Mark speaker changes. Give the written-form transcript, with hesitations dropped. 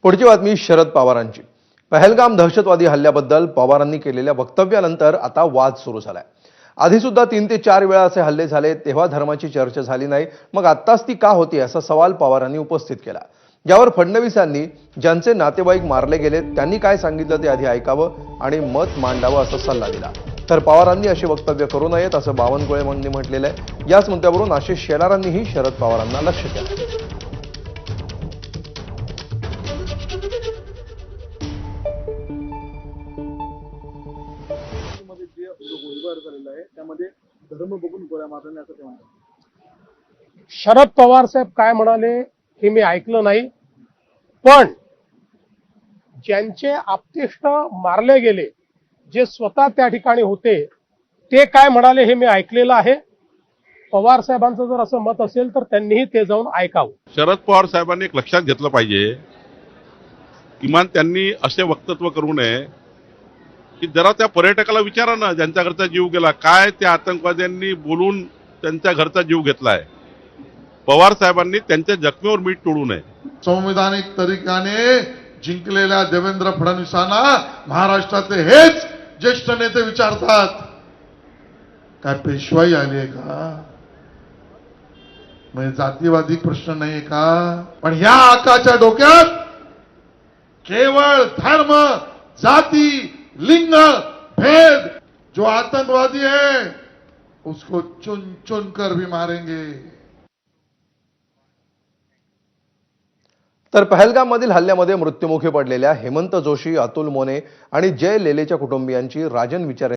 Speaker 1: पुढची बातमी शरद पवारांची। पहलगाम दहशतवादी हल्ल्याबद्दल पवारांनी केलेल्या वक्तव्यानंतर आता वाद सुरू झालाय। आधी सुद्धा 3 ते 4 वेळा असे हल्ले झाले, तेव्हा धर्माची चर्चा झाली नाही, मग आत्ताच ती का होती असा सवाल पवारांनी उपस्थित केला। यावर फडणवीसांनी ज्यांचे नातेवाईक मारले गेले त्यांनी काय सांगितलं ते आधी ऐकावं आणि मत मांडावं असा सल्ला दिला। तर पवारांनी अशी वक्तव्य करू नयेत असं बावनकुळे यांनी म्हटलेलं आहे। याच मुद्द्यावरून आशिष शेलारांनीही शरद पवारांना लक्ष्य केलं।
Speaker 2: मध्ये जे गोळीबार झालेला आहे त्यामध्ये धर्म बघून गोळ्या मारल्याने असं ते म्हणतात।
Speaker 3: शरद पवार साहेब काय म्हणाले हे मी ऐकलं नाही, पण ज्यांचे आप्तेष्ट मारले गेले, जे स्वतः त्या ठिकाणी होते, ते काय म्हणाले हे मी ऐकलेलं आहे। पवार साहेबांचं जर असं मत असेल तर त्यांनीही ते जाऊन ऐकावं।
Speaker 4: शरद पवार साहेबांनी एक लक्षात घेतलं पाहिजे, किमान त्यांनी असे वक्तव्य करू नये की जरा त्या पर्यटकाला विचारा ना, ज्यांच्या घरचा जीव गेला, काय त्या आतंकवाद्यांनी बोलून त्यांच्या घरचा जीव घेतलाय। पवार साहेबांनी त्यांच्या जखमेवर मीठ तोडू नये।
Speaker 5: संविधानिक तरीकाने जिंकलेल्या देवेंद्र फडणवीसांना महाराष्ट्राचे हेच ज्येष्ठ नेते विचारतात, काय पेशवाई आली आहे का? म्हणजे जातीवादी प्रश्न नाहीये का? पण ह्या आकाच्या डोक्यात केवळ धर्म, जाति, लिंग भेद, जो आतंकवादी है उसको चुन चुन कर भी मारेंगे।
Speaker 1: तर पहलगाम मधील हल्ल्यामध्ये मृत्युमुखी पडलेल्या हेमंत जोशी, अतुल मोने आणि जय लेलेच्या कुटुंबियांची राजन विचार